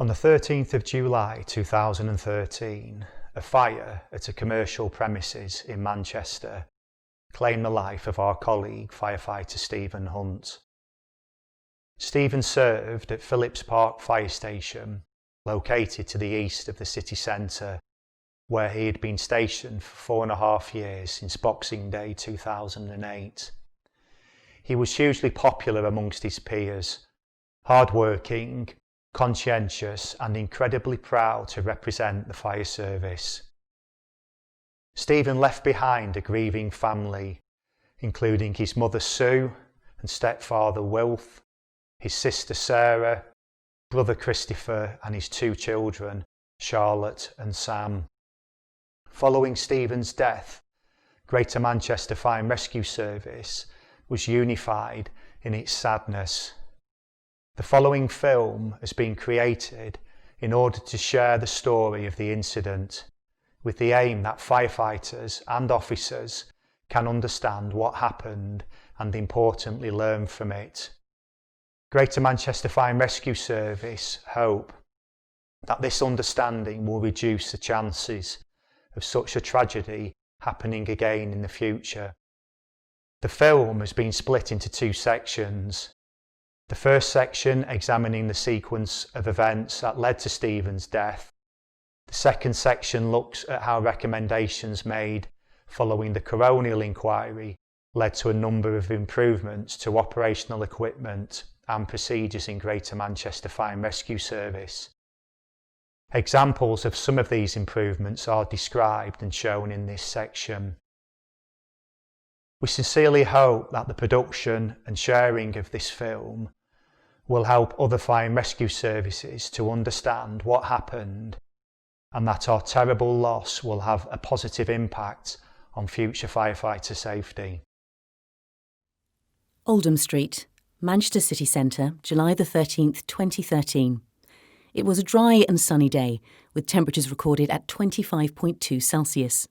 On the 13th of July 2013, a fire at a commercial premises in Manchester claimed the life of our colleague firefighter Stephen Hunt. Stephen served at Phillips Park Fire Station, located to the east of the city centre, where he had been stationed for 4.5 years since Boxing Day 2008. He was hugely popular amongst his peers, hard-working, conscientious and incredibly proud to represent the fire service. Stephen left behind a grieving family, including his mother Sue and stepfather Wilf, his sister Sarah, brother Christopher and his 2 children, Charlotte and Sam. Following Stephen's death, Greater Manchester Fire and Rescue Service was unified in its sadness. The following film has been created in order to share the story of the incident, with the aim that firefighters and officers can understand what happened and importantly learn from it. Greater Manchester Fire and Rescue Service hope that this understanding will reduce the chances of such a tragedy happening again in the future. The film has been split into 2 sections. The first section examining the sequence of events that led to Stephen's death. The second section looks at how recommendations made following the coronial inquiry led to a number of improvements to operational equipment and procedures in Greater Manchester Fire and Rescue Service. Examples of some of these improvements are described and shown in this section. We sincerely hope that the production and sharing of this film will help other fire and rescue services to understand what happened and that our terrible loss will have a positive impact on future firefighter safety. Oldham Street, Manchester City Centre, July the 13th, 2013. It was a dry and sunny day, with temperatures recorded at 25.2 Celsius.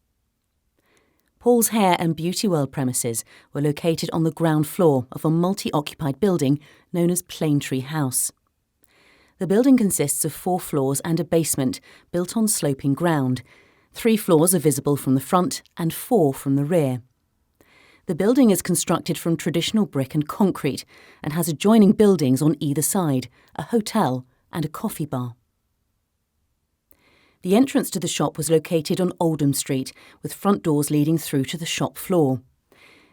Paul's Hair and Beauty World premises were located on the ground floor of a multi-occupied building known as Planetree House. The building consists of 4 floors and a basement built on sloping ground. 3 floors are visible from the front and 4 from the rear. The building is constructed from traditional brick and concrete and has adjoining buildings on either side, a hotel and a coffee bar. The entrance to the shop was located on Oldham Street, with front doors leading through to the shop floor.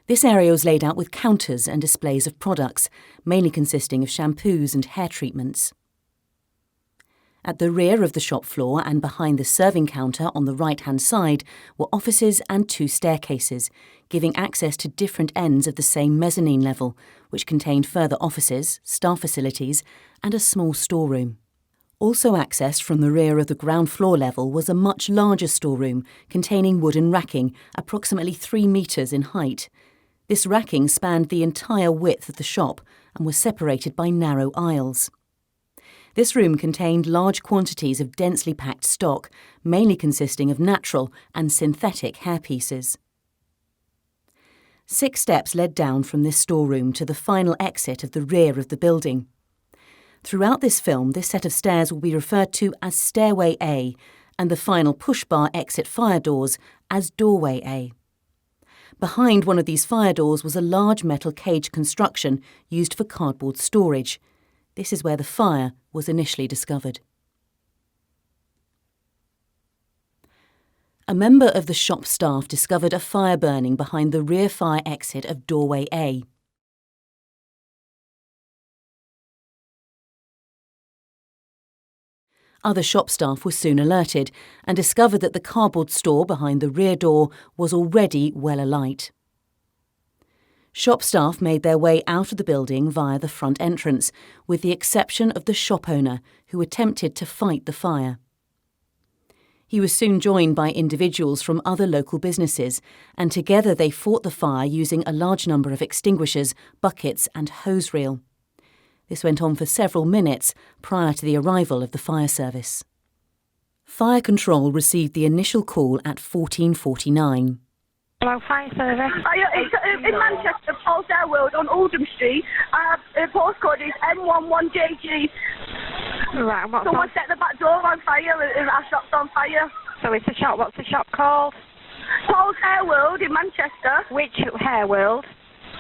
This area was laid out with counters and displays of products, mainly consisting of shampoos and hair treatments. At the rear of the shop floor and behind the serving counter on the right-hand side were offices and 2 staircases, giving access to different ends of the same mezzanine level, which contained further offices, staff facilities and a small storeroom. Also accessed from the rear of the ground floor level was a much larger storeroom containing wooden racking, approximately 3 metres in height. This racking spanned the entire width of the shop and was separated by narrow aisles. This room contained large quantities of densely packed stock, mainly consisting of natural and synthetic hairpieces. 6 steps led down from this storeroom to the final exit of the rear of the building. Throughout this film, this set of stairs will be referred to as Stairway A and the final push-bar exit fire doors as Doorway A. Behind one of these fire doors was a large metal cage construction used for cardboard storage. This is where the fire was initially discovered. A member of the shop staff discovered a fire burning behind the rear fire exit of Doorway A. Other shop staff were soon alerted and discovered that the cardboard store behind the rear door was already well alight. Shop staff made their way out of the building via the front entrance, with the exception of the shop owner, who attempted to fight the fire. He was soon joined by individuals from other local businesses, and together they fought the fire using a large number of extinguishers, buckets and hose reel. This went on for several minutes prior to the arrival of the fire service. Fire control received the initial call at 14:49. Hello, fire service. It's in Manchester, Paul's Hair World on Oldham Street. The postcode is M11JG. Right, and what's Someone on? set the back door on fire and our shop's on fire. So it's a shop. What's the shop called? Paul's Hair World in Manchester. Which Hair World?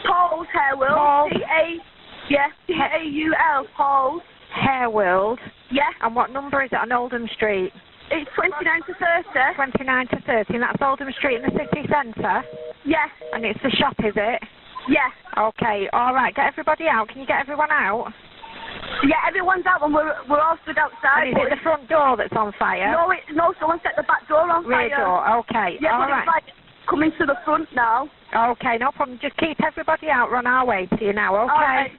Paul's Hair World. Paul? Paul. Paul's. Hair World. Yeah. And what number is it on Oldham Street? It's 29 to 30. 29 to 30, and that's Oldham Street in the city centre? Yes. And it's the shop, is it? Yes. Okay, all right, get everybody out. Can you get everyone out? Yeah, everyone's out and we're all stood outside. And is it the front door that's on fire? No, someone set the back door on Rear fire. door, okay, Yeah, all but right. it's like coming to the front now. Okay, no problem. Just keep everybody out. We're on our way to you now, okay? All right.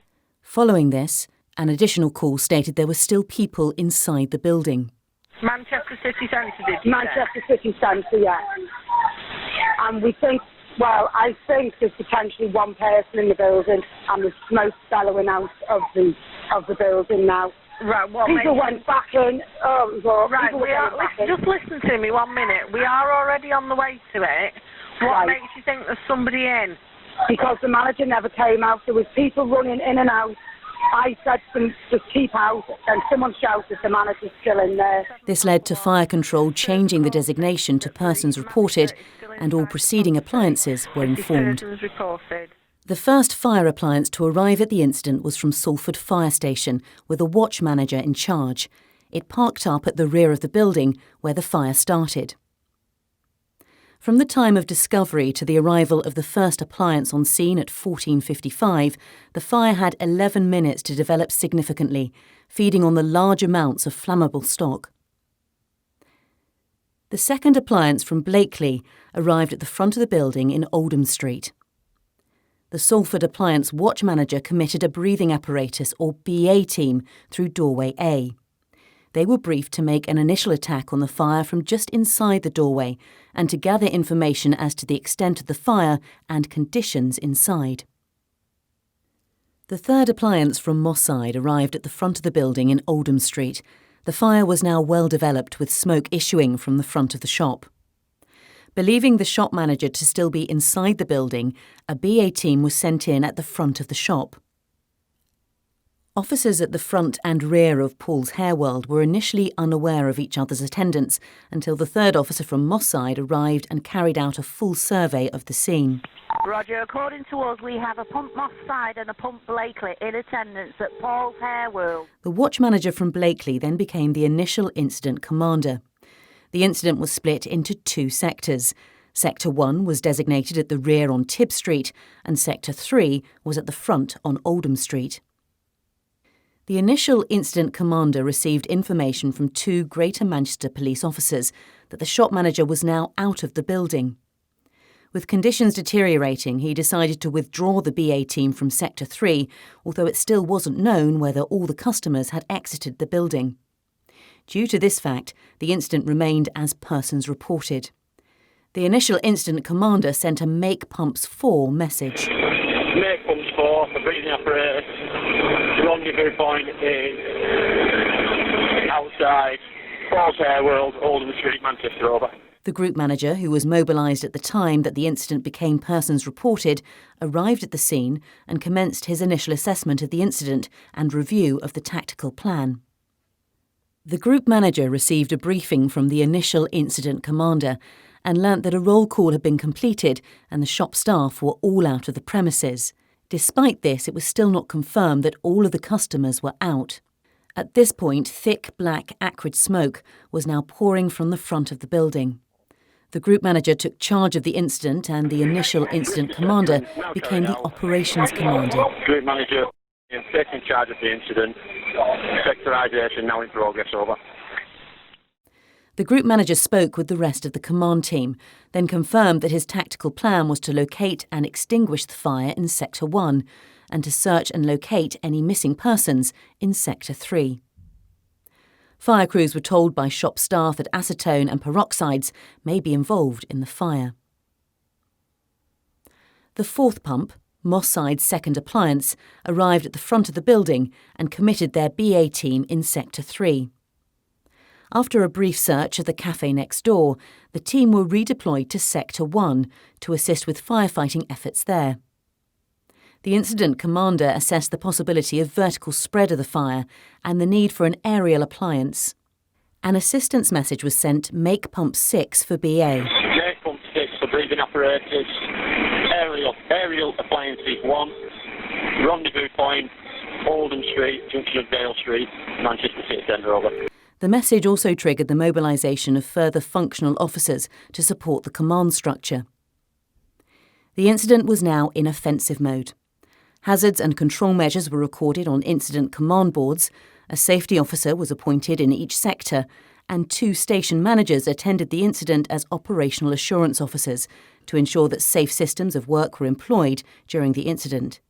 Following this, an additional call stated there were still people inside the building. Manchester City Centre, did you say? Manchester City Centre, yeah. And we think, well, I think there's potentially one person in the building, and there's smoke bellowing out of the building now. Right, what People makes... went back in. Oh, well, Right, people were we are, going back in. just listen to me 1 minute. We are already on the way to it. What Right. makes you think there's somebody in? Because the manager never came out. There was people running in and out. I said to them, just keep out, and someone shouted, the manager's still in there. This led to fire control changing the designation to persons reported, and all preceding appliances were informed. Persons reported. The first fire appliance to arrive at the incident was from Salford Fire Station, with a watch manager in charge. It parked up at the rear of the building where the fire started. From the time of discovery to the arrival of the first appliance on scene at 14:55, the fire had 11 minutes to develop significantly, feeding on the large amounts of flammable stock. The second appliance from Blakely arrived at the front of the building in Oldham Street. The Salford Appliance watch manager committed a breathing apparatus or BA team through doorway A. They were briefed to make an initial attack on the fire from just inside the doorway and to gather information as to the extent of the fire and conditions inside. The third appliance from Moss Side arrived at the front of the building in Oldham Street. The fire was now well developed with smoke issuing from the front of the shop. Believing the shop manager to still be inside the building, a BA team was sent in at the front of the shop. Officers at the front and rear of Paul's Hair World were initially unaware of each other's attendance until the third officer from Moss Side arrived and carried out a full survey of the scene. Roger, according to us, we have a pump Moss Side and a pump Blakely in attendance at Paul's Hair World. The watch manager from Blakely then became the initial incident commander. The incident was split into two sectors. Sector 1 was designated at the rear on Tibb Street and Sector 3 was at the front on Oldham Street. The initial incident commander received information from two Greater Manchester police officers that the shop manager was now out of the building. With conditions deteriorating, he decided to withdraw the BA team from Sector 3, although it still wasn't known whether all the customers had exited the building. Due to this fact, the incident remained as persons reported. The initial incident commander sent a Make Pumps 4 message. Make pumps 4, the breathing apparatus. The rendezvous point is outside Paul's Hair World, Oldham Street, Manchester, over. The group manager, who was mobilised at the time that the incident became persons reported, arrived at the scene and commenced his initial assessment of the incident and review of the tactical plan. The group manager received a briefing from the initial incident commander and learnt that a roll call had been completed and the shop staff were all out of the premises. Despite this, it was still not confirmed that all of the customers were out. At this point, thick, black, acrid smoke was now pouring from the front of the building. The group manager took charge of the incident and the initial incident commander became the operations commander. Group manager is taking charge of the incident. Sectorisation now in progress, over. The group manager spoke with the rest of the command team, then confirmed that his tactical plan was to locate and extinguish the fire in Sector 1 and to search and locate any missing persons in Sector 3. Fire crews were told by shop staff that acetone and peroxides may be involved in the fire. The fourth pump, Moss Side's second appliance, arrived at the front of the building and committed their BA team in Sector 3. After a brief search of the cafe next door, the team were redeployed to Sector 1 to assist with firefighting efforts there. The incident commander assessed the possibility of vertical spread of the fire and the need for an aerial appliance. An assistance message was sent, make pump 6 for BA. Make pump 6 for breathing apparatus, aerial appliances 1, rendezvous point, Oldham Street, junction of Dale Street, Manchester City Centre, over. The message also triggered the mobilisation of further functional officers to support the command structure. The incident was now in offensive mode. Hazards and control measures were recorded on incident command boards, a safety officer was appointed in each sector, and 2 station managers attended the incident as operational assurance officers to ensure that safe systems of work were employed during the incident.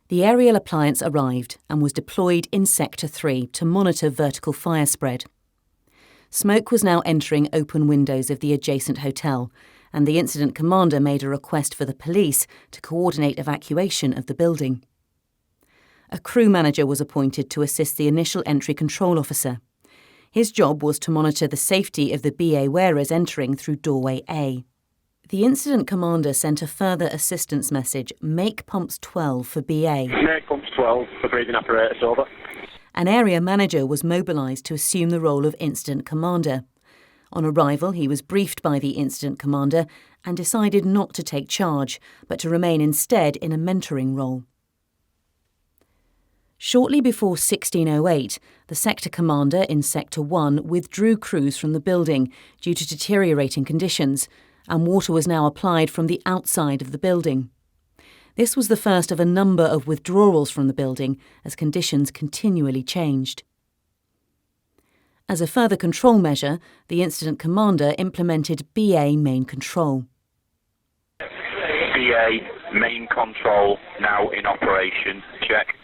The aerial appliance arrived and was deployed in Sector 3 to monitor vertical fire spread. Smoke was now entering open windows of the adjacent hotel, and the incident commander made a request for the police to coordinate evacuation of the building. A crew manager was appointed to assist the initial entry control officer. His job was to monitor the safety of the BA wearers entering through doorway A. The incident commander sent a further assistance message, make pumps 12 for BA. Make pumps 12 for breathing apparatus, over. An area manager was mobilised to assume the role of incident commander. On arrival, he was briefed by the incident commander and decided not to take charge, but to remain instead in a mentoring role. Shortly before 16:08, the sector commander in Sector 1 withdrew crews from the building due to deteriorating conditions, and water was now applied from the outside of the building. This was the first of a number of withdrawals from the building as conditions continually changed. As a further control measure, the incident commander implemented BA main control. BA main control now in operation. Check.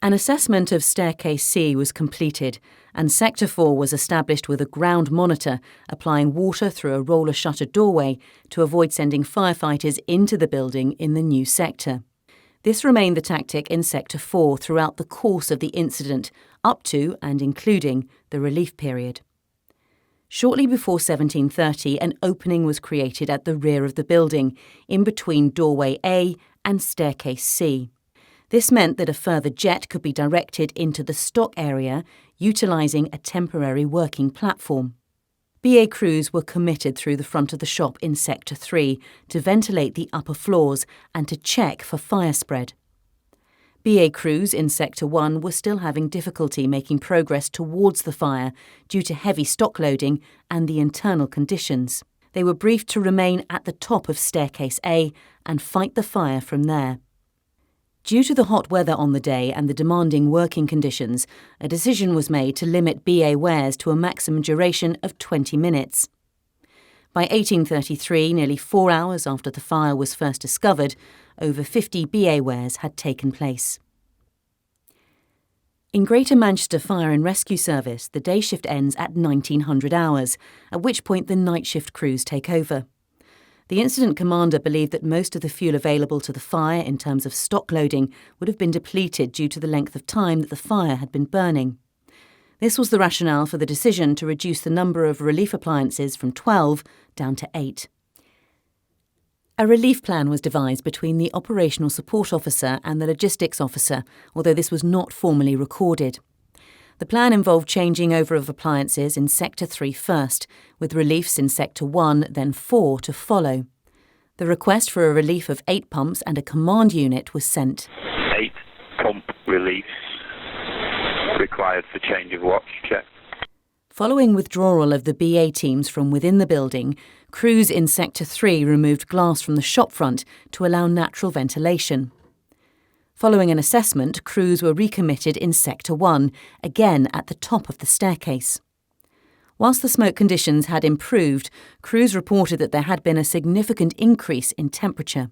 An assessment of Staircase C was completed, and Sector 4 was established with a ground monitor applying water through a roller shutter doorway to avoid sending firefighters into the building in the new sector. This remained the tactic in Sector 4 throughout the course of the incident, up to and including the relief period. Shortly before 17:30, an opening was created at the rear of the building, in between doorway A and Staircase C. This meant that a further jet could be directed into the stock area, utilising a temporary working platform. BA crews were committed through the front of the shop in Sector 3 to ventilate the upper floors and to check for fire spread. BA crews in Sector 1 were still having difficulty making progress towards the fire due to heavy stock loading and the internal conditions. They were briefed to remain at the top of Staircase A and fight the fire from there. Due to the hot weather on the day and the demanding working conditions, a decision was made to limit BA wears to a maximum duration of 20 minutes. By 18:33, nearly 4 hours after the fire was first discovered, over 50 BA wears had taken place. In Greater Manchester Fire and Rescue Service, the day shift ends at 1900 hours, at which point the night shift crews take over. The incident commander believed that most of the fuel available to the fire in terms of stock loading would have been depleted due to the length of time that the fire had been burning. This was the rationale for the decision to reduce the number of relief appliances from 12 down to 8. A relief plan was devised between the operational support officer and the logistics officer, although this was not formally recorded. The plan involved changing over of appliances in Sector 3 first, with reliefs in Sector 1, then 4 to follow. The request for a relief of 8 pumps and a command unit was sent. 8 pump reliefs required for change of watch. Check. Following withdrawal of the BA teams from within the building, crews in Sector 3 removed glass from the shop front to allow natural ventilation. Following an assessment, crews were recommitted in Sector 1, again at the top of the staircase. Whilst the smoke conditions had improved, crews reported that there had been a significant increase in temperature.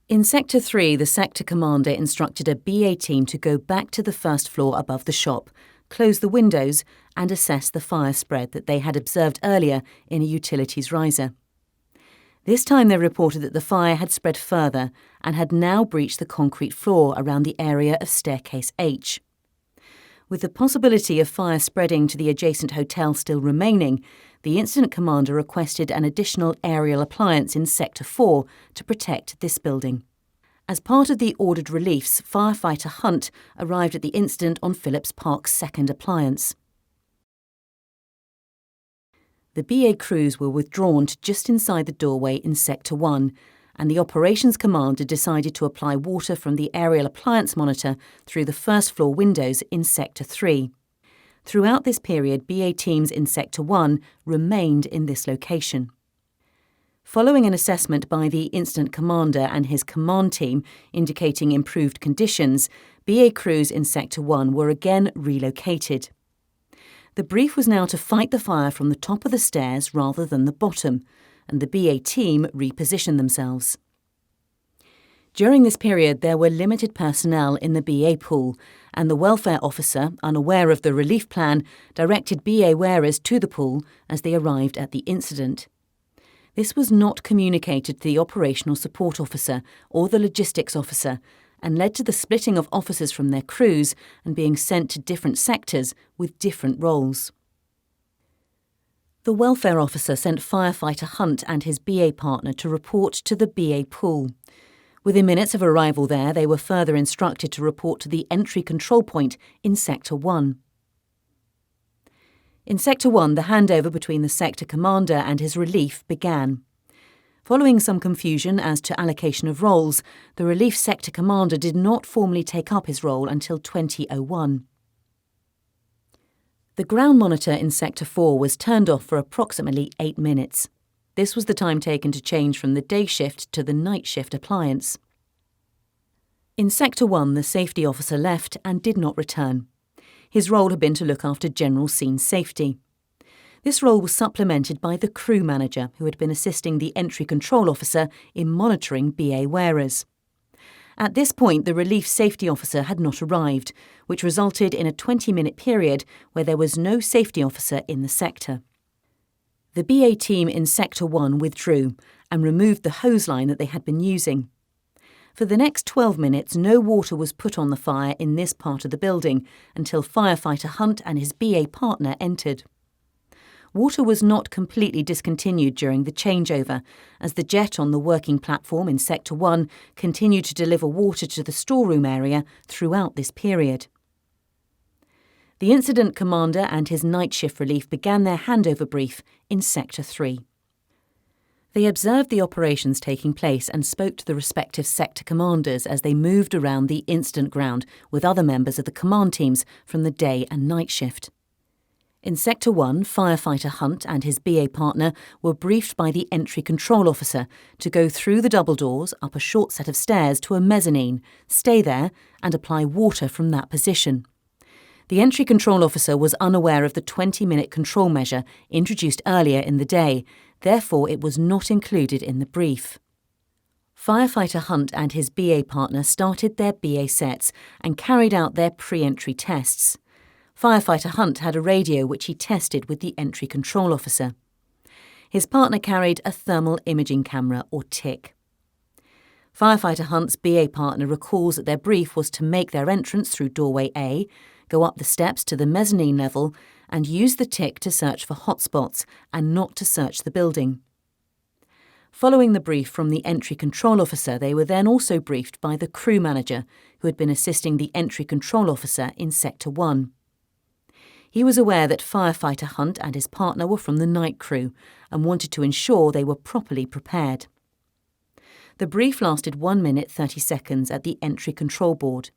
In Sector 3, the sector commander instructed a BA team to go back to the first floor above the shop, close the windows and assess the fire spread that they had observed earlier in a utilities riser. This time they reported that the fire had spread further and had now breached the concrete floor around the area of Staircase H. With the possibility of fire spreading to the adjacent hotel still remaining, the incident commander requested an additional aerial appliance in Sector 4 to protect this building. As part of the ordered reliefs, firefighter Hunt arrived at the incident on Phillips Park's second appliance. The BA crews were withdrawn to just inside the doorway in Sector 1, and the operations commander decided to apply water from the aerial appliance monitor through the first floor windows in Sector 3. Throughout this period, BA teams in Sector 1 remained in this location. Following an assessment by the incident commander and his command team indicating improved conditions, BA crews in Sector 1 were again relocated. The brief was now to fight the fire from the top of the stairs rather than the bottom, and the BA team repositioned themselves. During this period, there were limited personnel in the BA pool, and the welfare officer, unaware of the relief plan, directed BA wearers to the pool as they arrived at the incident. This was not communicated to the operational support officer or the logistics officer, and led to the splitting of officers from their crews and being sent to different sectors with different roles. The welfare officer sent firefighter Hunt and his BA partner to report to the BA pool. Within minutes of arrival there, they were further instructed to report to the entry control point in Sector 1. In Sector 1, the handover between the sector commander and his relief began. Following some confusion as to allocation of roles, the relief sector commander did not formally take up his role until 2001. The ground monitor in Sector 4 was turned off for approximately 8 minutes. This was the time taken to change from the day shift to the night shift appliance. In Sector 1, the safety officer left and did not return. His role had been to look after general scene safety. This role was supplemented by the crew manager, who had been assisting the entry control officer in monitoring BA wearers. At this point, the relief safety officer had not arrived, which resulted in a 20-minute period where there was no safety officer in the sector. The BA team in Sector 1 withdrew and removed the hose line that they had been using. For the next 12 minutes, no water was put on the fire in this part of the building until firefighter Hunt and his BA partner entered. Water was not completely discontinued during the changeover, as the jet on the working platform in Sector 1 continued to deliver water to the storeroom area throughout this period. The incident commander and his night shift relief began their handover brief in Sector 3. They observed the operations taking place and spoke to the respective sector commanders as they moved around the incident ground with other members of the command teams from the day and night shift. In Sector 1, firefighter Hunt and his BA partner were briefed by the entry control officer to go through the double doors, up a short set of stairs to a mezzanine, stay there and apply water from that position. The entry control officer was unaware of the 20-minute control measure introduced earlier in the day, therefore it was not included in the brief. Firefighter Hunt and his BA partner started their BA sets and carried out their pre-entry tests. Firefighter Hunt had a radio which he tested with the entry control officer. His partner carried a thermal imaging camera, or TIC. Firefighter Hunt's BA partner recalls that their brief was to make their entrance through doorway A, go up the steps to the mezzanine level, and use the TIC to search for hotspots and not to search the building. Following the brief from the entry control officer, they were then also briefed by the crew manager, who had been assisting the entry control officer in Sector 1. He was aware that firefighter Hunt and his partner were from the night crew and wanted to ensure they were properly prepared. The brief lasted 1 minute 30 seconds at the entry control board.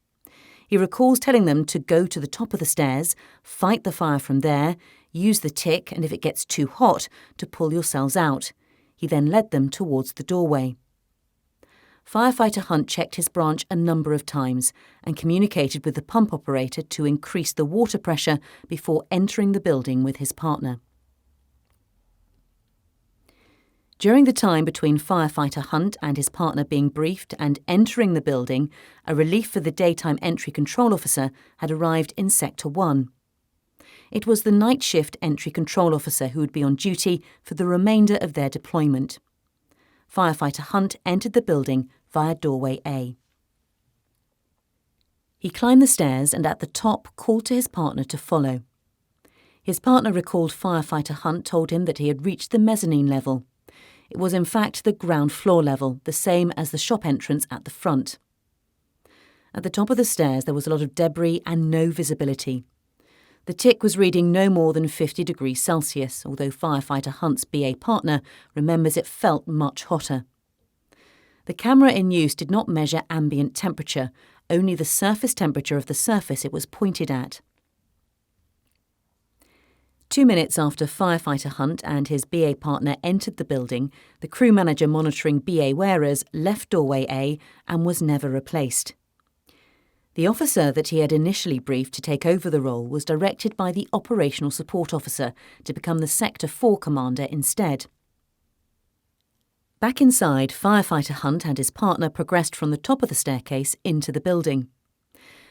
He recalls telling them to go to the top of the stairs, fight the fire from there, use the TIC, and if it gets too hot, to pull yourselves out. He then led them towards the doorway. Firefighter Hunt checked his branch a number of times and communicated with the pump operator to increase the water pressure before entering the building with his partner. During the time between firefighter Hunt and his partner being briefed and entering the building, a relief for the daytime entry control officer had arrived in Sector 1. It was the night shift entry control officer who would be on duty for the remainder of their deployment. Firefighter Hunt entered the building via doorway A. He climbed the stairs and at the top called to his partner to follow. His partner recalled firefighter Hunt told him that he had reached the mezzanine level. It was in fact the ground floor level, the same as the shop entrance at the front. At the top of the stairs there was a lot of debris and no visibility. The tick was reading no more than 50 degrees Celsius, although firefighter Hunt's BA partner remembers it felt much hotter. The camera in use did not measure ambient temperature, only the surface temperature of the surface it was pointed at. 2 minutes after firefighter Hunt and his BA partner entered the building, the crew manager monitoring BA wearers left doorway A and was never replaced. The officer that he had initially briefed to take over the role was directed by the operational support officer to become the Sector 4 commander instead. Back inside, firefighter Hunt and his partner progressed from the top of the staircase into the building.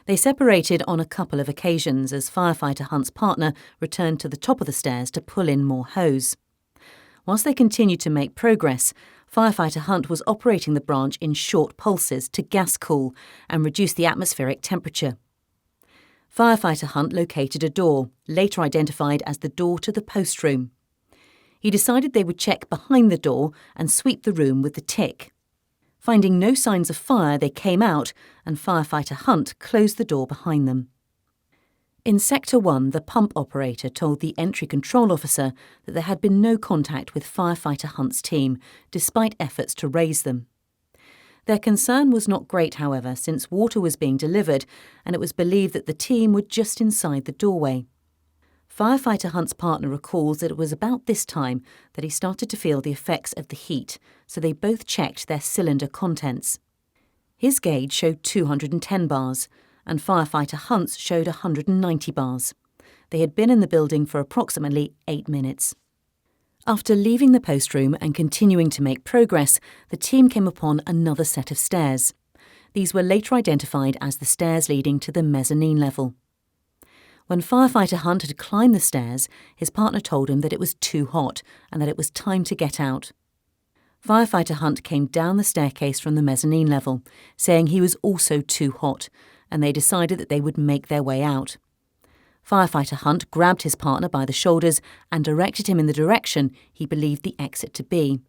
They separated on a couple of occasions as firefighter Hunt's partner returned to the top of the stairs to pull in more hose. Whilst they continued to make progress, firefighter Hunt was operating the branch in short pulses to gas cool and reduce the atmospheric temperature. Firefighter Hunt located a door, later identified as the door to the post room. He decided they would check behind the door and sweep the room with the tick. Finding no signs of fire, they came out and firefighter Hunt closed the door behind them. In Sector 1, the pump operator told the entry control officer that there had been no contact with firefighter Hunt's team, despite efforts to raise them. Their concern was not great, however, since water was being delivered and it was believed that the team were just inside the doorway. Firefighter Hunt's partner recalls that it was about this time that he started to feel the effects of the heat, so they both checked their cylinder contents. His gauge showed 210 bars, and firefighter Hunt's showed 190 bars. They had been in the building for approximately 8 minutes. After leaving the post room and continuing to make progress, the team came upon another set of stairs. These were later identified as the stairs leading to the mezzanine level. When firefighter Hunt had climbed the stairs, his partner told him that it was too hot and that it was time to get out. Firefighter Hunt came down the staircase from the mezzanine level, saying he was also too hot, and they decided that they would make their way out. Firefighter Hunt grabbed his partner by the shoulders and directed him in the direction he believed the exit to be.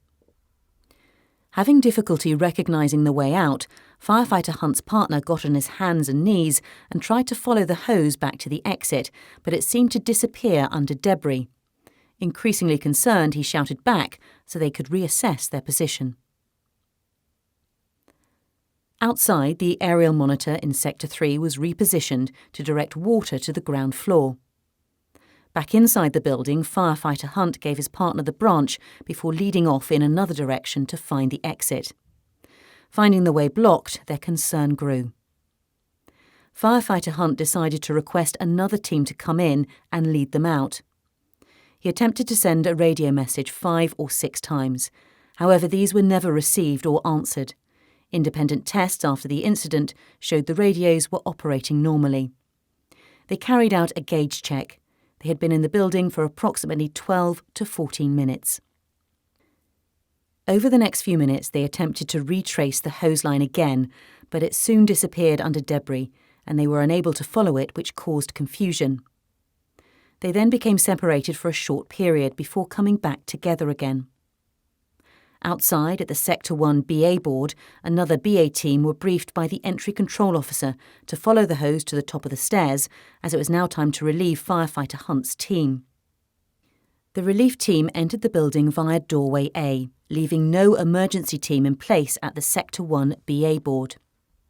Having difficulty recognising the way out, firefighter Hunt's partner got on his hands and knees and tried to follow the hose back to the exit, but it seemed to disappear under debris. Increasingly concerned, he shouted back so they could reassess their position. Outside, the aerial monitor in Sector 3 was repositioned to direct water to the ground floor. Back inside the building, firefighter Hunt gave his partner the branch before leading off in another direction to find the exit. Finding the way blocked, their concern grew. Firefighter Hunt decided to request another team to come in and lead them out. He attempted to send a radio message 5 or 6 times. However, these were never received or answered. Independent tests after the incident showed the radios were operating normally. They carried out a gauge check. They had been in the building for approximately 12 to 14 minutes. Over the next few minutes, they attempted to retrace the hose line again, but it soon disappeared under debris, and they were unable to follow it, which caused confusion. They then became separated for a short period before coming back together again. Outside, at the Sector 1 BA board, another BA team were briefed by the entry control officer to follow the hose to the top of the stairs, as it was now time to relieve firefighter Hunt's team. The relief team entered the building via doorway A, leaving no emergency team in place at the Sector 1 BA board.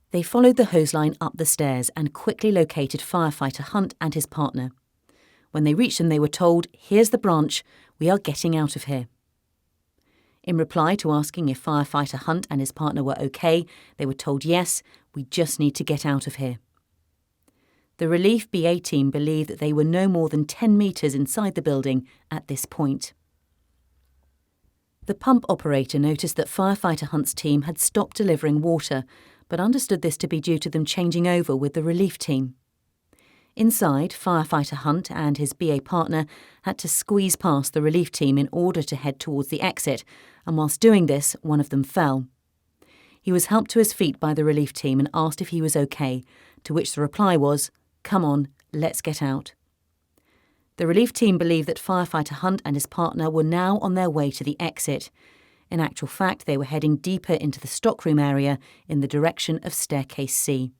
They followed the hose line up the stairs and quickly located firefighter Hunt and his partner. When they reached them, they were told, "Here's the branch, we are getting out of here." In reply to asking if firefighter Hunt and his partner were okay, they were told, "Yes, we just need to get out of here." The relief BA team believed that they were no more than 10 metres inside the building at this point. The pump operator noticed that firefighter Hunt's team had stopped delivering water, but understood this to be due to them changing over with the relief team. Inside, firefighter Hunt and his BA partner had to squeeze past the relief team in order to head towards the exit, and whilst doing this, one of them fell. He was helped to his feet by the relief team and asked if he was okay, to which the reply was, "Come on, let's get out." The relief team believed that firefighter Hunt and his partner were now on their way to the exit. In actual fact, they were heading deeper into the stockroom area in the direction of staircase C.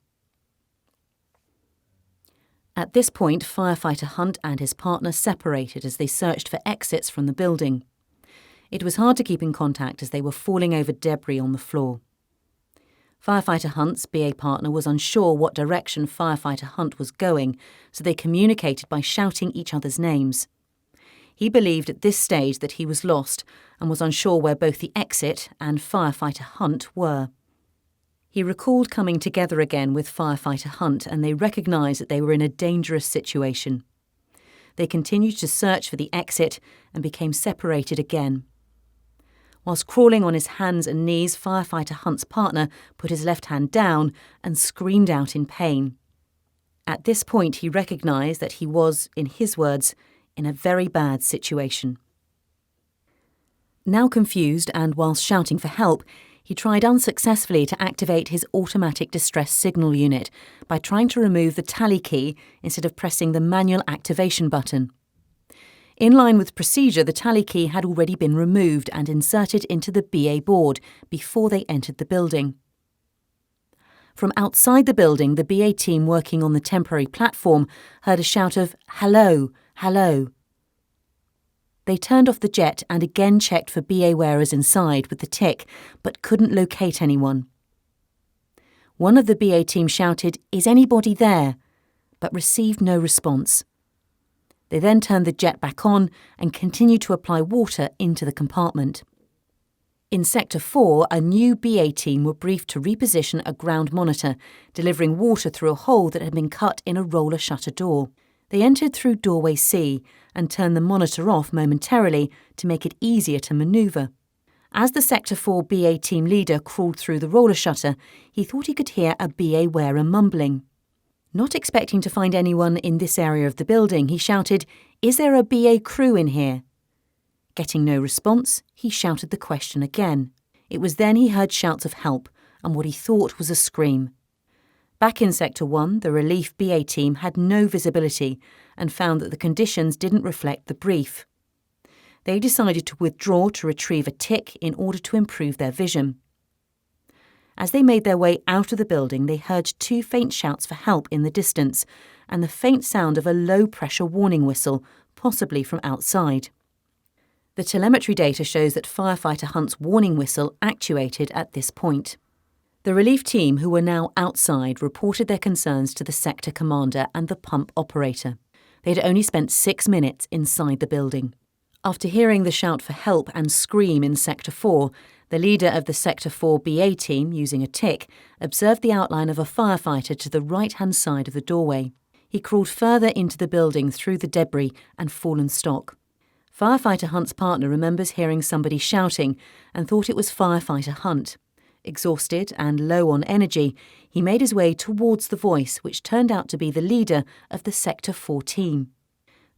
At this point, firefighter Hunt and his partner separated as they searched for exits from the building. It was hard to keep in contact as they were falling over debris on the floor. Firefighter Hunt's BA partner was unsure what direction firefighter Hunt was going, so they communicated by shouting each other's names. He believed at this stage that he was lost and was unsure where both the exit and firefighter Hunt were. He recalled coming together again with firefighter Hunt, and they recognised that they were in a dangerous situation. They continued to search for the exit and became separated again. Whilst crawling on his hands and knees, firefighter Hunt's partner put his left hand down and screamed out in pain. At this point, he recognised that he was, in his words, in a very bad situation. Now confused and whilst shouting for help, he tried unsuccessfully to activate his automatic distress signal unit by trying to remove the tally key instead of pressing the manual activation button. In line with procedure, the tally key had already been removed and inserted into the BA board before they entered the building. From outside the building, the BA team working on the temporary platform heard a shout of "Hello, hello." They turned off the jet and again checked for BA wearers inside with the tick, but couldn't locate anyone. One of the BA team shouted, "Is anybody there?" but received no response. They then turned the jet back on and continued to apply water into the compartment. In Sector 4, a new BA team were briefed to reposition a ground monitor, delivering water through a hole that had been cut in a roller shutter door. They entered through doorway C and turned the monitor off momentarily to make it easier to manoeuvre. As the Sector 4 BA team leader crawled through the roller shutter, he thought he could hear a BA wearer mumbling. Not expecting to find anyone in this area of the building, he shouted, "Is there a BA crew in here?" Getting no response, he shouted the question again. It was then he heard shouts of help and what he thought was a scream. Back in Sector 1, the relief BA team had no visibility and found that the conditions didn't reflect the brief. They decided to withdraw to retrieve a tick in order to improve their vision. As they made their way out of the building, they heard two faint shouts for help in the distance and the faint sound of a low-pressure warning whistle, possibly from outside. The telemetry data shows that firefighter Hunt's warning whistle actuated at this point. The relief team, who were now outside, reported their concerns to the sector commander and the pump operator. They had only spent 6 minutes inside the building. After hearing the shout for help and scream in Sector 4, the leader of the Sector 4 BA team, using a tick, observed the outline of a firefighter to the right-hand side of the doorway. He crawled further into the building through the debris and fallen stock. Firefighter Hunt's partner remembers hearing somebody shouting and thought it was firefighter Hunt. Exhausted and low on energy, he made his way towards the voice, which turned out to be the leader of the Sector 4 team.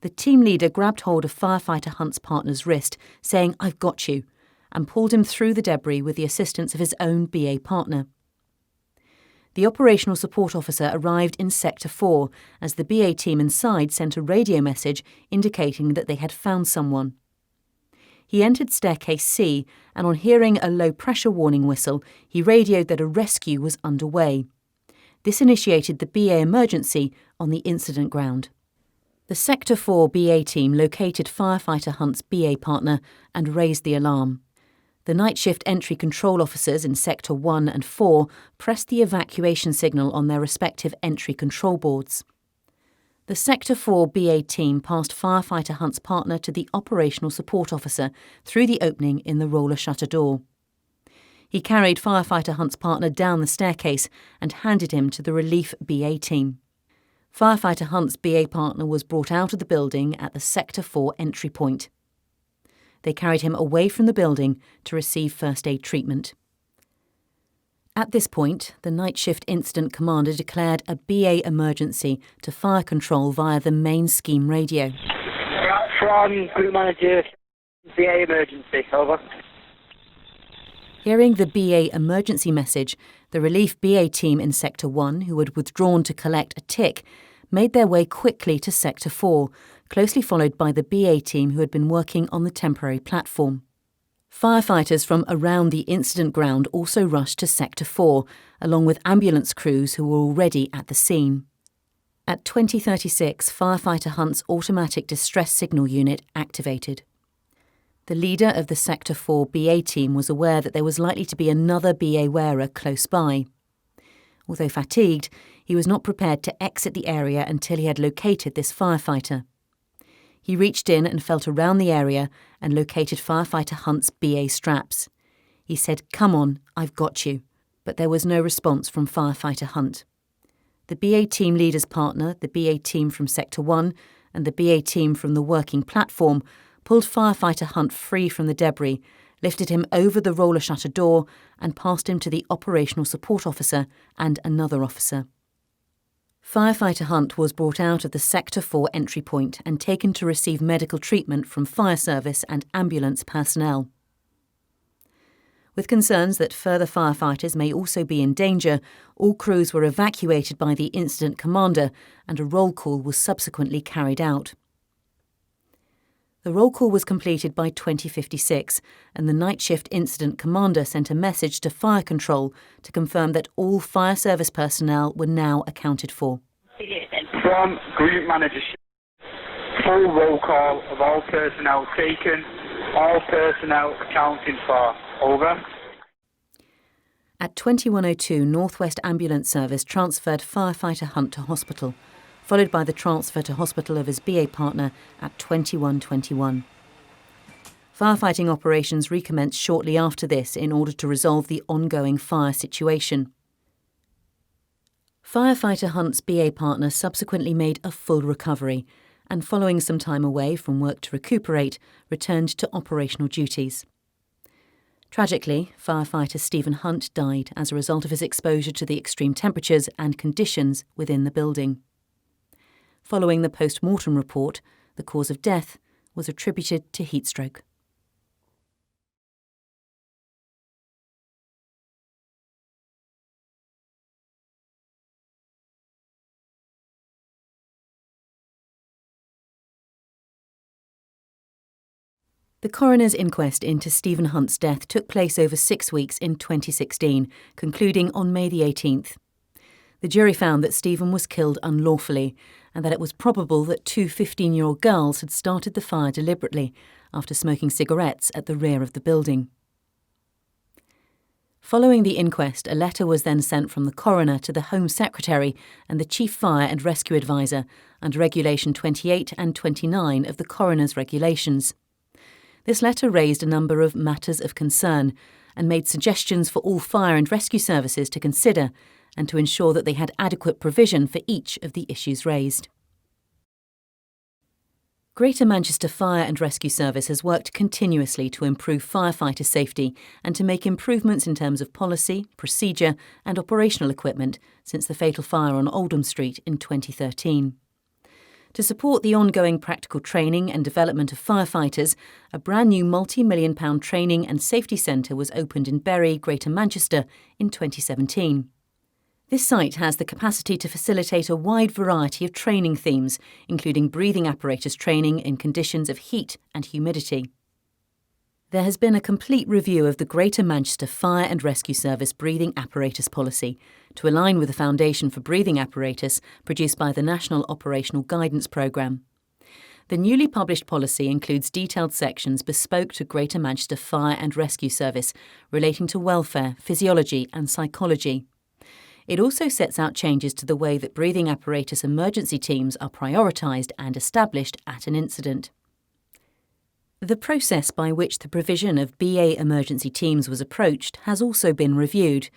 The team leader grabbed hold of firefighter Hunt's partner's wrist, saying, "I've got you," and pulled him through the debris with the assistance of his own BA partner. The operational support officer arrived in Sector 4 as the BA team inside sent a radio message indicating that they had found someone. He entered staircase C and on hearing a low-pressure warning whistle, he radioed that a rescue was underway. This initiated the BA emergency on the incident ground. The Sector 4 BA team located firefighter Hunt's BA partner and raised the alarm. The night shift entry control officers in Sector 1 and 4 pressed the evacuation signal on their respective entry control boards. The Sector 4 BA team passed firefighter Hunt's partner to the operational support officer through the opening in the roller shutter door. He carried firefighter Hunt's partner down the staircase and handed him to the relief BA team. Firefighter Hunt's BA partner was brought out of the building at the Sector 4 entry point. They carried him away from the building to receive first aid treatment. At this point, the night shift incident commander declared a BA emergency to fire control via the main scheme radio. From group manager, BA emergency, over. Hearing the BA emergency message, the relief BA team in Sector 1, who had withdrawn to collect a tick, made their way quickly to Sector 4, closely followed by the BA team who had been working on the temporary platform. Firefighters from around the incident ground also rushed to Sector 4, along with ambulance crews who were already at the scene. At 20:36, Firefighter Hunt's automatic distress signal unit activated. The leader of the Sector 4 BA team was aware that there was likely to be another BA wearer close by. Although fatigued, he was not prepared to exit the area until he had located this firefighter. He reached in and felt around the area and located Firefighter Hunt's BA straps. He said, "Come on, I've got you," but there was no response from Firefighter Hunt. The BA team leader's partner, the BA team from Sector 1 and the BA team from the working platform pulled Firefighter Hunt free from the debris, lifted him over the roller shutter door and passed him to the operational support officer and another officer. Firefighter Hunt was brought out of the Sector 4 entry point and taken to receive medical treatment from fire service and ambulance personnel. With concerns that further firefighters may also be in danger, all crews were evacuated by the incident commander and a roll call was subsequently carried out. The roll call was completed by 20:56 and the night shift incident commander sent a message to fire control to confirm that all fire service personnel were now accounted for. From Group Manager, full roll call of all personnel taken, all personnel accounted for. Over. At 21:02, Northwest Ambulance Service transferred Firefighter Hunt to hospital, followed by the transfer to hospital of his BA partner at 21:21. Firefighting operations recommenced shortly after this in order to resolve the ongoing fire situation. Firefighter Hunt's BA partner subsequently made a full recovery and, following some time away from work to recuperate, returned to operational duties. Tragically, firefighter Stephen Hunt died as a result of his exposure to the extreme temperatures and conditions within the building. Following the post-mortem report, the cause of death was attributed to heatstroke. The coroner's inquest into Stephen Hunt's death took place over 6 weeks in 2016, concluding on May the 18th. The jury found that Stephen was killed unlawfully and that it was probable that two 15-year-old girls had started the fire deliberately after smoking cigarettes at the rear of the building. Following the inquest, a letter was then sent from the coroner to the Home Secretary and the Chief Fire and Rescue Advisor under Regulation 28 and 29 of the Coroner's Regulations. This letter raised a number of matters of concern and made suggestions for all fire and rescue services to consider and to ensure that they had adequate provision for each of the issues raised. Greater Manchester Fire and Rescue Service has worked continuously to improve firefighter safety and to make improvements in terms of policy, procedure and operational equipment since the fatal fire on Oldham Street in 2013. To support the ongoing practical training and development of firefighters, a brand new multi-million-pound training and safety centre was opened in Bury, Greater Manchester in 2017. This site has the capacity to facilitate a wide variety of training themes, including breathing apparatus training in conditions of heat and humidity. There has been a complete review of the Greater Manchester Fire and Rescue Service breathing apparatus policy to align with the Foundation for Breathing Apparatus produced by the National Operational Guidance Programme. The newly published policy includes detailed sections bespoke to Greater Manchester Fire and Rescue Service relating to welfare, physiology and psychology. It also sets out changes to the way that breathing apparatus emergency teams are prioritised and established at an incident. The process by which the provision of BA emergency teams was approached has also been reviewed.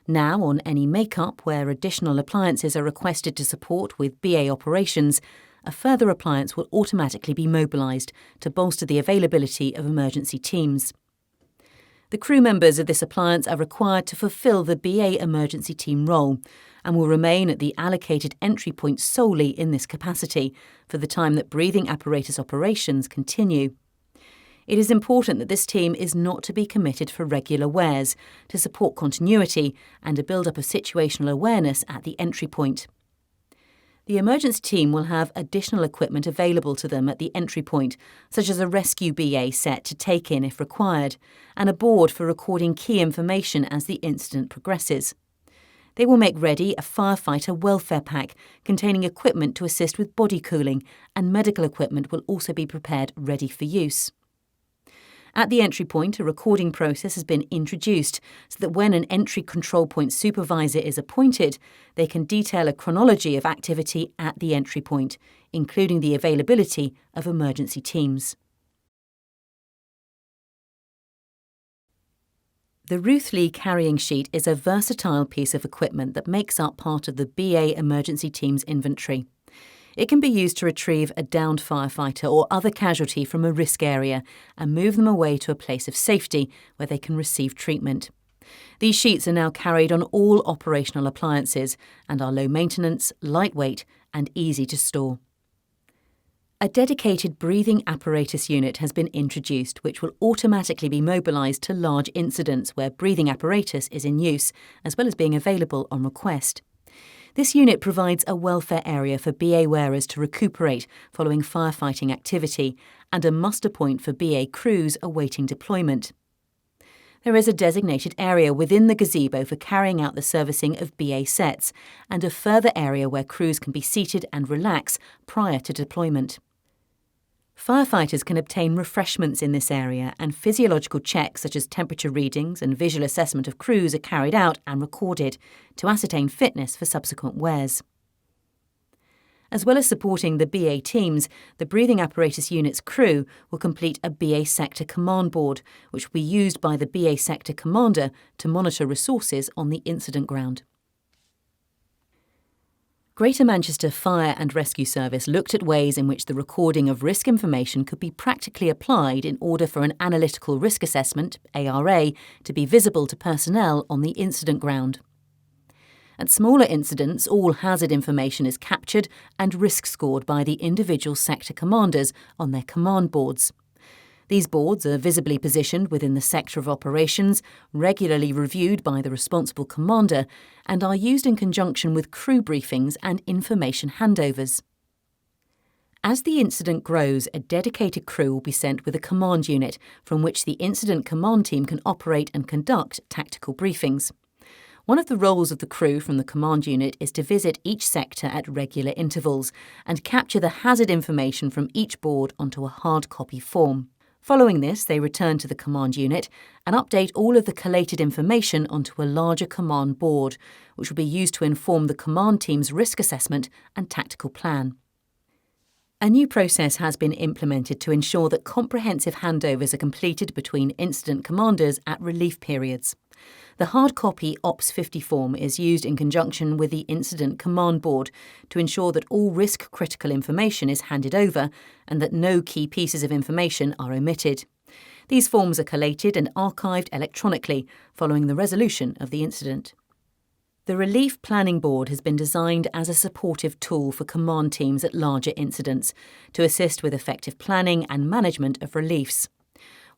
Now, on any make-up where additional appliances are requested to support with BA operations, a further appliance will automatically be mobilised to bolster the availability of emergency teams. The crew members of this appliance are required to fulfil the BA emergency team role and will remain at the allocated entry point solely in this capacity for the time that breathing apparatus operations continue. It is important that this team is not to be committed for regular wears to support continuity and a build-up of situational awareness at the entry point. The emergency team will have additional equipment available to them at the entry point, such as a rescue BA set to take in if required, and a board for recording key information as the incident progresses. They will make ready a firefighter welfare pack containing equipment to assist with body cooling, and medical equipment will also be prepared ready for use. At the entry point, a recording process has been introduced so that when an entry control point supervisor is appointed, they can detail a chronology of activity at the entry point, including the availability of emergency teams. The Ruthley carrying sheet is a versatile piece of equipment that makes up part of the BA emergency team's inventory. It can be used to retrieve a downed firefighter or other casualty from a risk area and move them away to a place of safety where they can receive treatment. These sheets are now carried on all operational appliances and are low maintenance, lightweight and easy to store. A dedicated breathing apparatus unit has been introduced which will automatically be mobilised to large incidents where breathing apparatus is in use, as well as being available on request. This unit provides a welfare area for BA wearers to recuperate following firefighting activity and a muster point for BA crews awaiting deployment. There is a designated area within the gazebo for carrying out the servicing of BA sets and a further area where crews can be seated and relax prior to deployment. Firefighters can obtain refreshments in this area, and physiological checks such as temperature readings and visual assessment of crews are carried out and recorded to ascertain fitness for subsequent wears. As well as supporting the BA teams, the breathing apparatus unit's crew will complete a BA sector command board, which will be used by the BA sector commander to monitor resources on the incident ground. Greater Manchester Fire and Rescue Service looked at ways in which the recording of risk information could be practically applied in order for an analytical risk assessment, ARA, to be visible to personnel on the incident ground. At smaller incidents, all hazard information is captured and risk scored by the individual sector commanders on their command boards. These boards are visibly positioned within the sector of operations, regularly reviewed by the responsible commander, and are used in conjunction with crew briefings and information handovers. As the incident grows, a dedicated crew will be sent with a command unit from which the incident command team can operate and conduct tactical briefings. One of the roles of the crew from the command unit is to visit each sector at regular intervals and capture the hazard information from each board onto a hard copy form. Following this, they return to the command unit and update all of the collated information onto a larger command board, which will be used to inform the command team's risk assessment and tactical plan. A new process has been implemented to ensure that comprehensive handovers are completed between incident commanders at relief periods. The hard copy Ops 50 form is used in conjunction with the Incident Command Board to ensure that all risk-critical information is handed over and that no key pieces of information are omitted. These forms are collated and archived electronically following the resolution of the incident. The Relief Planning Board has been designed as a supportive tool for command teams at larger incidents to assist with effective planning and management of reliefs.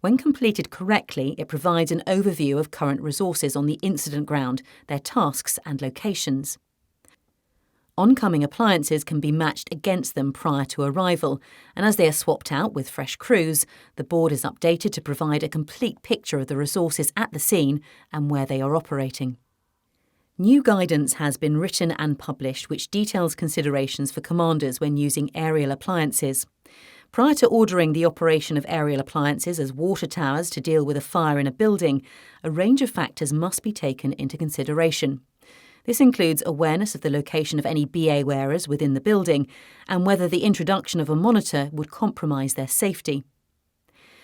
When completed correctly, it provides an overview of current resources on the incident ground, their tasks and locations. Oncoming appliances can be matched against them prior to arrival, and as they are swapped out with fresh crews, the board is updated to provide a complete picture of the resources at the scene and where they are operating. New guidance has been written and published which details considerations for commanders when using aerial appliances. Prior to ordering the operation of aerial appliances as water towers to deal with a fire in a building, a range of factors must be taken into consideration. This includes awareness of the location of any BA wearers within the building and whether the introduction of a monitor would compromise their safety.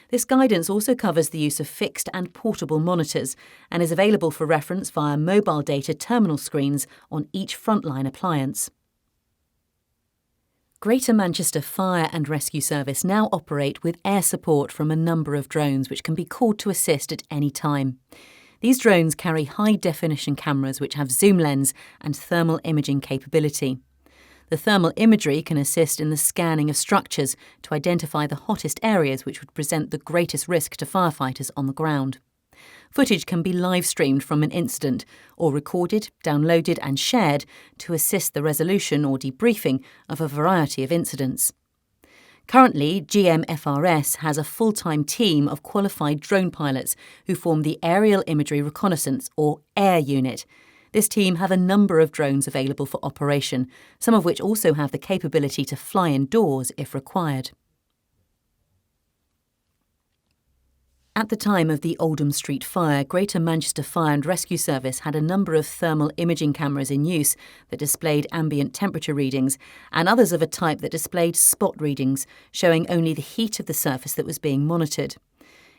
This guidance also covers the use of fixed and portable monitors and is available for reference via mobile data terminal screens on each frontline appliance. Greater Manchester Fire and Rescue Service now operate with air support from a number of drones which can be called to assist at any time. These drones carry high-definition cameras which have zoom lens and thermal imaging capability. The thermal imagery can assist in the scanning of structures to identify the hottest areas which would present the greatest risk to firefighters on the ground. Footage can be live streamed from an incident or recorded, downloaded and shared to assist the resolution or debriefing of a variety of incidents. Currently, GMFRS has a full-time team of qualified drone pilots who form the Aerial Imagery Reconnaissance, or AIR unit. This team have a number of drones available for operation, some of which also have the capability to fly indoors if required. At the time of the Oldham Street fire, Greater Manchester Fire and Rescue Service had a number of thermal imaging cameras in use that displayed ambient temperature readings, and others of a type that displayed spot readings, showing only the heat of the surface that was being monitored.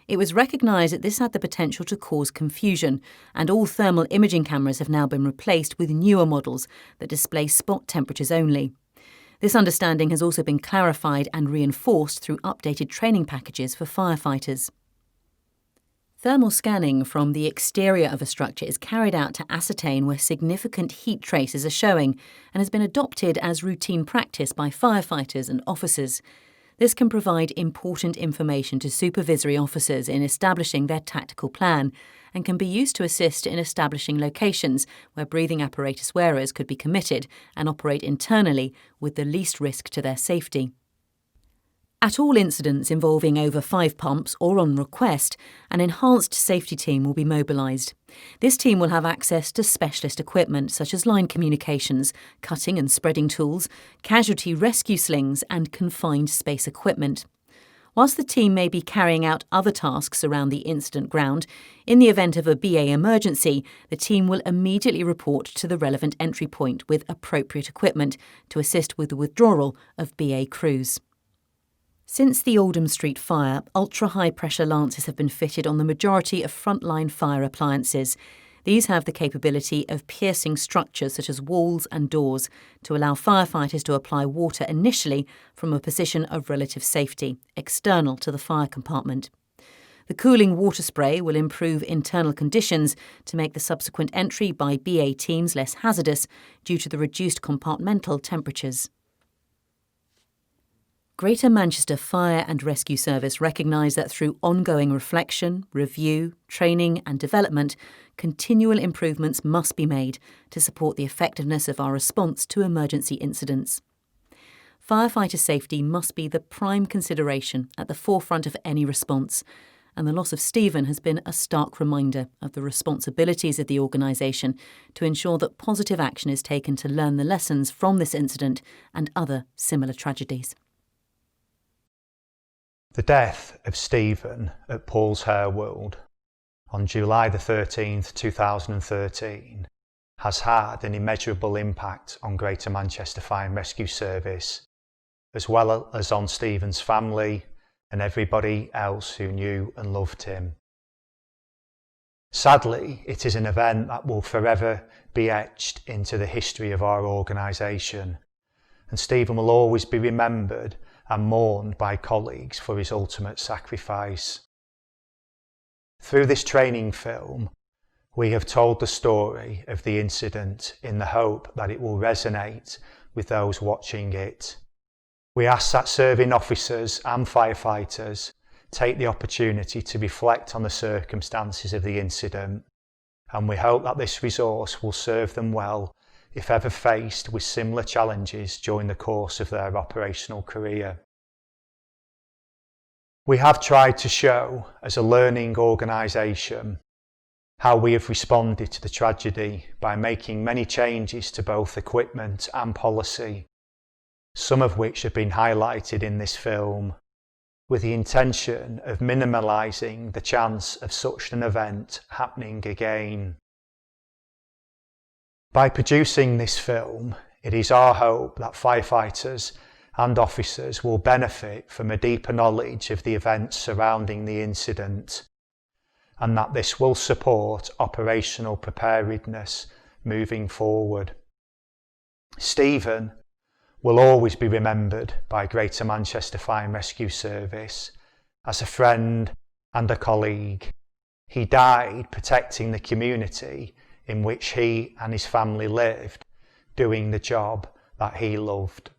It was recognised that this had the potential to cause confusion, and all thermal imaging cameras have now been replaced with newer models that display spot temperatures only. This understanding has also been clarified and reinforced through updated training packages for firefighters. Thermal scanning from the exterior of a structure is carried out to ascertain where significant heat traces are showing and has been adopted as routine practice by firefighters and officers. This can provide important information to supervisory officers in establishing their tactical plan and can be used to assist in establishing locations where breathing apparatus wearers could be committed and operate internally with the least risk to their safety. At all incidents involving over 5 pumps or on request, an enhanced safety team will be mobilised. This team will have access to specialist equipment such as line communications, cutting and spreading tools, casualty rescue slings and confined space equipment. Whilst the team may be carrying out other tasks around the incident ground, in the event of a BA emergency, the team will immediately report to the relevant entry point with appropriate equipment to assist with the withdrawal of BA crews. Since the Oldham Street fire, ultra-high pressure lances have been fitted on the majority of frontline fire appliances. These have the capability of piercing structures such as walls and doors to allow firefighters to apply water initially from a position of relative safety, external to the fire compartment. The cooling water spray will improve internal conditions to make the subsequent entry by BA teams less hazardous due to the reduced compartmental temperatures. Greater Manchester Fire and Rescue Service recognise that through ongoing reflection, review, training and development, continual improvements must be made to support the effectiveness of our response to emergency incidents. Firefighter safety must be the prime consideration at the forefront of any response, and the loss of Stephen has been a stark reminder of the responsibilities of the organisation to ensure that positive action is taken to learn the lessons from this incident and other similar tragedies. The death of Stephen at Paul's Hair World on July the 13th, 2013 has had an immeasurable impact on Greater Manchester Fire and Rescue Service, as well as on Stephen's family and everybody else who knew and loved him. Sadly, it is an event that will forever be etched into the history of our organisation, and Stephen will always be remembered and mourned by colleagues for his ultimate sacrifice. Through this training film, we have told the story of the incident in the hope that it will resonate with those watching it. We ask that serving officers and firefighters take the opportunity to reflect on the circumstances of the incident, and we hope that this resource will serve them well if ever faced with similar challenges during the course of their operational career. We have tried to show, as a learning organisation, how we have responded to the tragedy by making many changes to both equipment and policy, some of which have been highlighted in this film, with the intention of minimalising the chance of such an event happening again. By producing this film, it is our hope that firefighters and officers will benefit from a deeper knowledge of the events surrounding the incident, and that this will support operational preparedness moving forward. Stephen will always be remembered by Greater Manchester Fire and Rescue Service as a friend and a colleague. He died protecting the community in which he and his family lived, doing the job that he loved.